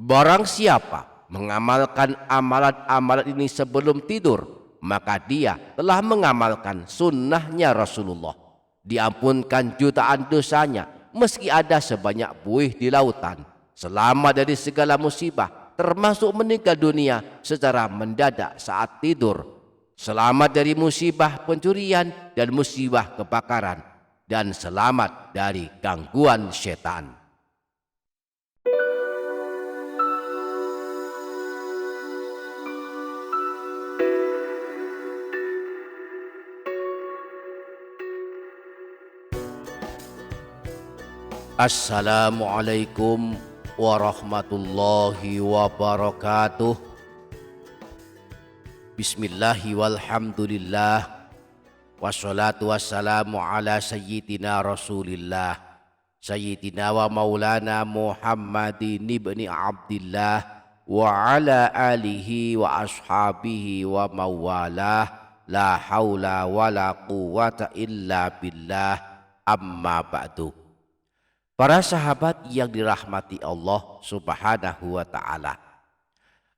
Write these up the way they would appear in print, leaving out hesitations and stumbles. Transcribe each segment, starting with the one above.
Barang siapa mengamalkan amalan-amalan ini sebelum tidur, maka dia telah mengamalkan sunnahnya Rasulullah. Diampunkan jutaan dosanya, meski ada sebanyak buih di lautan. Selamat dari segala musibah, termasuk meninggal dunia secara mendadak saat tidur. Selamat dari musibah pencurian dan musibah kebakaran. Dan selamat dari gangguan setan. Assalamualaikum warahmatullahi wabarakatuh. Bismillahi walhamdulillah. Wassalatu wassalamu ala sayyidina Rasulillah, sayyidina wa maulana Muhammadin ibni Abdillah wa ala alihi wa ashabihi wa mawalah. La haula wa la quwata illa billah. Amma ba'du. Para sahabat yang dirahmati Allah Subhanahu wa ta'ala,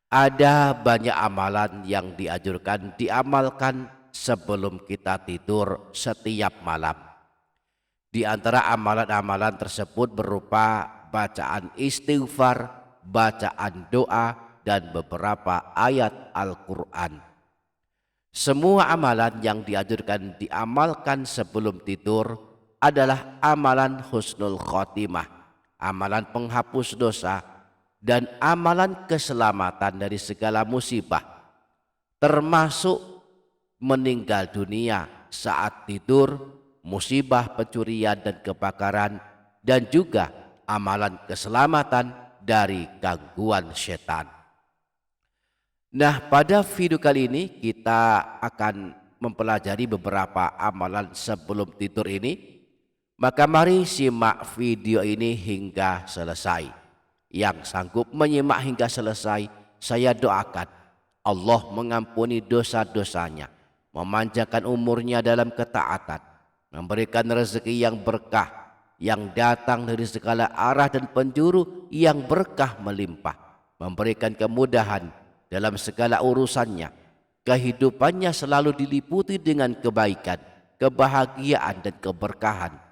ada banyak amalan yang dianjurkan diamalkan sebelum kita tidur setiap malam. Di antara amalan-amalan tersebut berupa bacaan istighfar, bacaan doa, dan beberapa ayat Al-Quran. Semua amalan yang dianjurkan diamalkan sebelum tidur adalah amalan husnul khotimah, amalan penghapus dosa, dan amalan keselamatan dari segala musibah, termasuk meninggal dunia saat tidur, musibah pencurian dan kebakaran, dan juga amalan keselamatan dari gangguan setan. Nah, pada video kali ini kita akan mempelajari beberapa amalan sebelum tidur ini. Maka mari simak video ini hingga selesai. Yang sanggup menyimak hingga selesai, saya doakan Allah mengampuni dosa-dosanya, memanjangkan umurnya dalam ketaatan, memberikan rezeki yang berkah, yang datang dari segala arah dan penjuru, yang berkah melimpah, memberikan kemudahan dalam segala urusannya. Kehidupannya selalu diliputi dengan kebaikan, kebahagiaan dan keberkahan,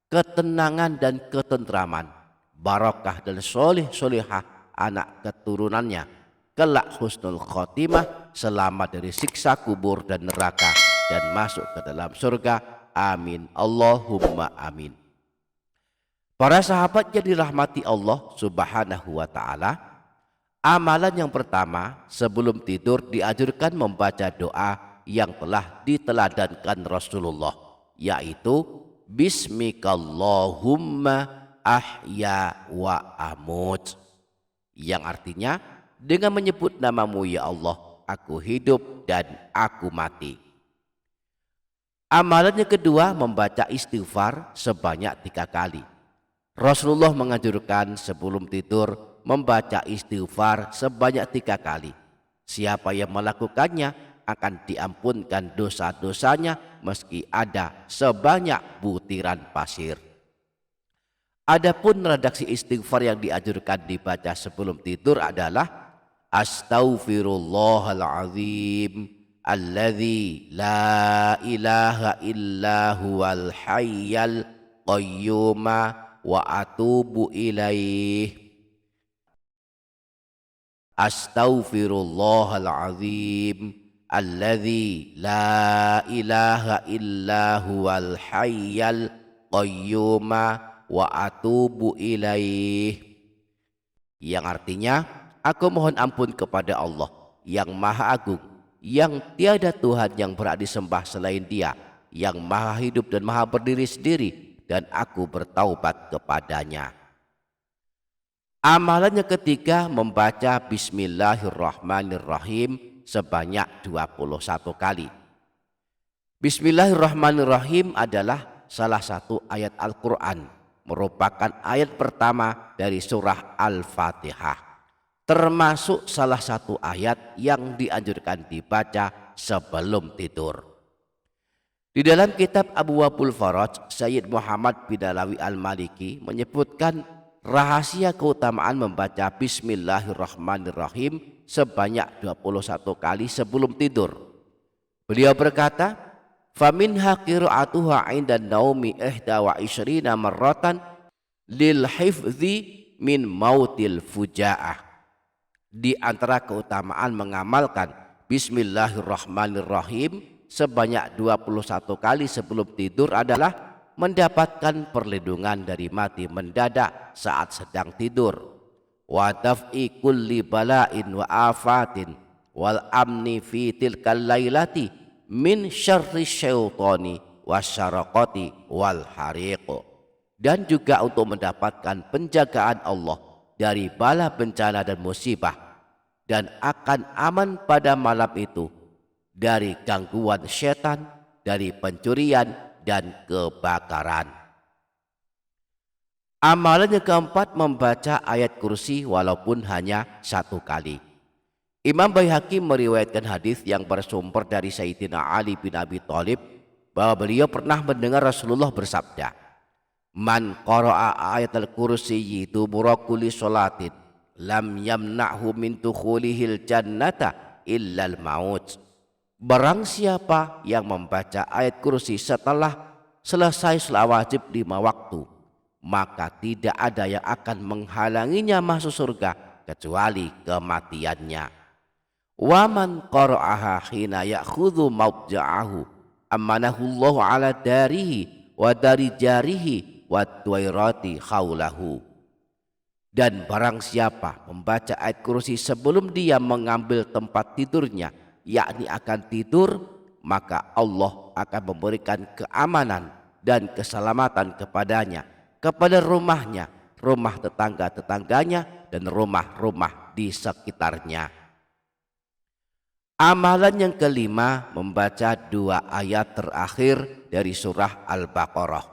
ketenangan dan ketentraman, barakah dan soleh-solehah anak keturunannya, kelak husnul khotimah, selamat dari siksa kubur dan neraka, dan masuk ke dalam surga. Amin Allahumma amin. Para sahabat yang dirahmati Allah Subhanahu wa ta'ala, amalan yang pertama sebelum tidur dianjurkan membaca doa yang telah diteladankan Rasulullah, yaitu Bismikallahumma ahya wa amut, yang artinya dengan menyebut namamu ya Allah, aku hidup dan aku mati. Amalan yang kedua membaca istighfar sebanyak 3 kali. Rasulullah menganjurkan sebelum tidur membaca istighfar sebanyak 3 kali. Siapa yang melakukannya akan diampunkan dosa-dosanya meski ada sebanyak butiran pasir. Adapun redaksi istighfar yang dianjurkan dibaca sebelum tidur adalah Astaghfirullahaladzim alladzi la ilaha illa huwal hayyal qayyuma wa atubu ilaih. Astaghfirullahaladzim alladzi la ilaha illa huwal hayyal qayyuma wa atubu ilaih, yang artinya aku mohon ampun kepada Allah yang Maha Agung, yang tiada Tuhan yang berhak disembah selain Dia, yang Maha Hidup dan Maha Berdiri sendiri, dan aku bertaubat kepadanya. Amalan yang ketiga membaca Bismillahirrahmanirrahim sebanyak 21 kali. Bismillahirrahmanirrahim adalah salah satu ayat Al-Quran, merupakan ayat pertama dari surah Al-Fatihah, termasuk salah satu ayat yang dianjurkan dibaca sebelum tidur. Di dalam kitab Abwaabul Faraj, Sayyid Muhammad bin Alawi Al-Maliki menyebutkan rahasia keutamaan membaca Bismillahirrahmanirrahim sebanyak 21 kali sebelum tidur. Beliau berkata, "Faminha qira'atuha 'inda naumi 21 marratan lil hifdzi min mautil fujaah." Di antara keutamaan mengamalkan Bismillahirrahmanirrahim sebanyak 21 kali sebelum tidur adalah mendapatkan perlindungan dari mati mendadak saat sedang tidur. Wa daf'i kulli bala'in wa afatin wal amni fi tilkal lailati min syarri syaitani wasyaraqati wal hariq. Dan juga untuk mendapatkan penjagaan Allah dari bala bencana dan musibah, dan akan aman pada malam itu dari gangguan setan, dari pencurian dan kebakaran. Amalan yang keempat, membaca ayat kursi walaupun hanya 1 kali. Imam Baihaqi meriwayatkan hadis yang bersumber dari Sayyidina Ali bin Abi Thalib bahwa beliau pernah mendengar Rasulullah bersabda, "Man qara'a ayatul kursi dubura kulli sholatin lam yamna'hu min dukhulihil jannata illal maut." Barang siapa yang membaca ayat kursi setelah selesai salat wajib 5 waktu, maka tidak ada yang akan menghalanginya masuk surga kecuali kematiannya. Wa man qara'aha hina ya'khudhu mawja'ahu amanahullahu ala darihi wa dari jarihi wa tuwairati khawlahu. Dan barang siapa membaca ayat kursi sebelum dia mengambil tempat tidurnya, yakni akan tidur, maka Allah akan memberikan keamanan dan keselamatan kepadanya, kepada rumahnya, rumah tetangga-tetangganya, dan rumah-rumah di sekitarnya. Amalan yang kelima, membaca 2 ayat terakhir dari surah Al-Baqarah.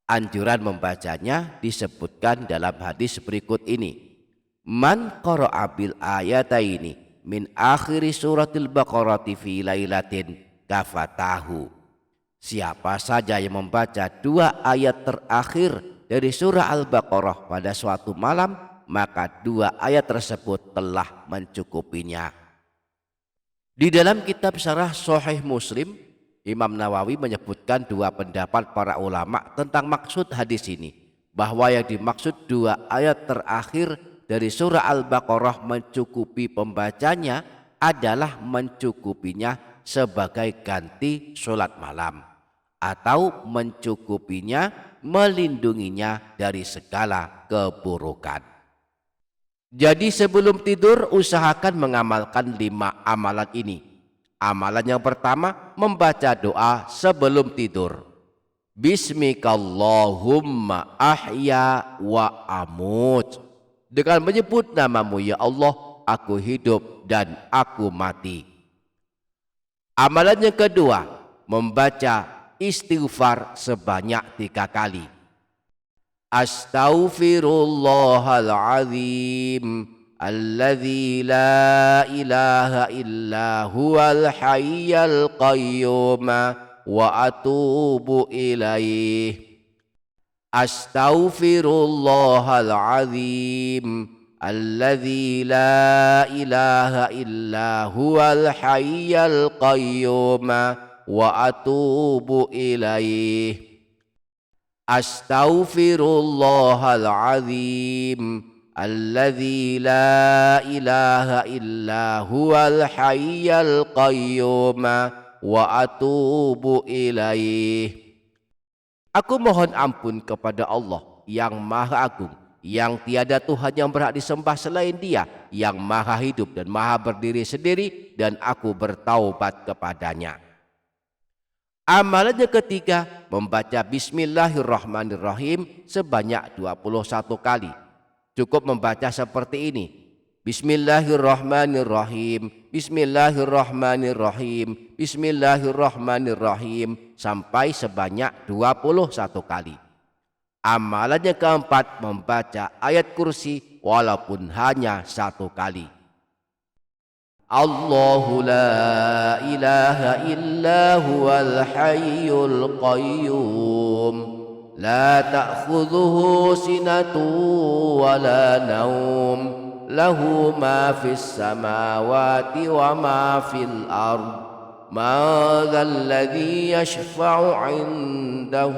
Anjuran membacanya disebutkan dalam hadis berikut ini. Man qara'a bil ayataini min akhiri suratil Baqarati fi lailatin kafatahu. Siapa saja yang membaca 2 ayat terakhir dari surah Al-Baqarah pada suatu malam, maka 2 ayat tersebut telah mencukupinya. Di dalam kitab Syarah Sahih Muslim, Imam Nawawi menyebutkan 2 pendapat para ulama tentang maksud hadis ini, bahwa yang dimaksud 2 ayat terakhir dari surah Al-Baqarah mencukupi pembacanya adalah mencukupinya sebagai ganti sholat malam, atau mencukupinya melindunginya dari segala keburukan. Jadi sebelum tidur usahakan mengamalkan 5 amalan ini. Amalan yang pertama, membaca doa sebelum tidur. Bismikallahumma ahya wa amut. Dengan menyebut namamu ya Allah, aku hidup dan aku mati. Amalan yang kedua, membaca istighfar sebanyak 3 kali. Astaghfirullahaladzim alladzi la ilaha illa huwal hayyal qayyum wa atubu ilaih. Astaghfirullahaladzim alladzi la ilaha illa huwal hayyal qayyum wa atubu ilaih. Astaghfirullahaladzim alladzi la ilaha illa huwal hayyal qayyum wa atubu ilaih. Aku mohon ampun kepada Allah yang Maha Agung, yang tiada Tuhan yang berhak disembah selain Dia, yang Maha Hidup dan Maha berdiri sendiri, dan aku bertaubat kepadanya. Amalan yang ketiga, membaca Bismillahirrahmanirrahim sebanyak 21 kali. Cukup membaca seperti ini. Bismillahirrahmanirrahim, Bismillahirrahmanirrahim, Bismillahirrahmanirrahim sampai sebanyak 21 kali. Amalan yang keempat, membaca ayat kursi walaupun hanya 1 kali. Allahu la ilaha illa huwal hayyul qayyum لا تأخذه سنة ولا نوم له ما في السماوات وما في الأرض من ذا الذي يشفع عنده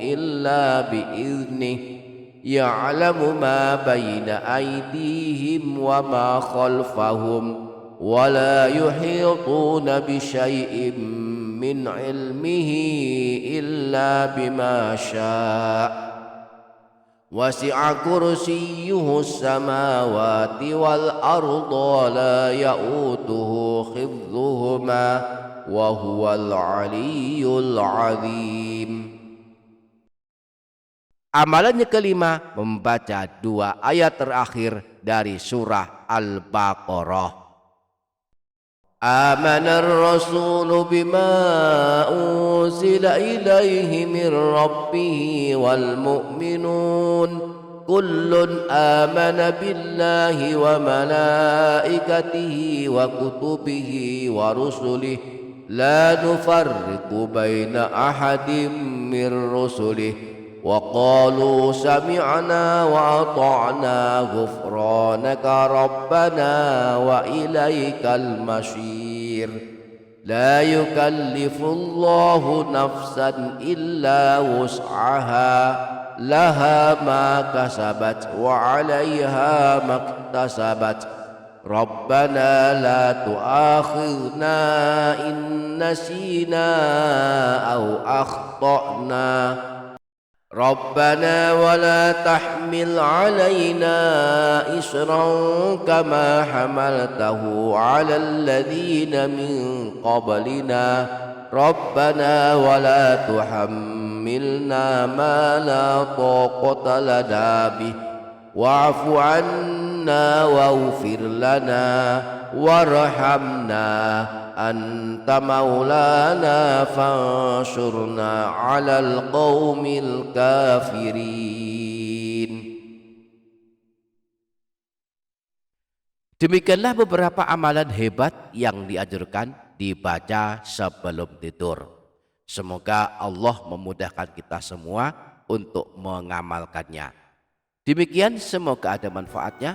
إلا بإذنه يعلم ما بين أيديهم وما خلفهم ولا يحيطون بشيء من علمه إلا بما شاء وسع كرسيه السماوات والأرض ولا يؤوده حفظهما وهو العلي العظيم. Amalannya kelima, membaca 2 ayat terakhir dari surah Al-Baqarah. Amanar Rasul bima unzila ilaihi min rabbih wal mu'minun kullun amana billahi wa malaikatihi wa kutubihi wa rusulihi la nufarriqu baina ahadin min rusulihi wa qalu sami'na wa ata'na ghufranaka rabbana wa ilaikal masir. La yukallifullahu nafsan illa wus'aha laha ma kasabat wa 'alaiha maktasabat. Rabbana la tu'akhidhna in nasina aw akhta'na. ربنا ولا تحمل علينا إصرا كما حملته على الذين من قبلنا ربنا ولا تحملنا ما لا طاقة لنا به واعف عنا واغفر لنا وارحمنا أنت مولانا فانصرنا على القوم الكافرين. Demikianlah beberapa amalan hebat yang dianjurkan dibaca sebelum tidur. Semoga Allah memudahkan kita semua untuk mengamalkannya. Demikian, semoga ada manfaatnya.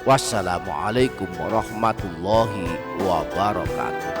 Wassalamualaikum warahmatullahi wabarakatuh.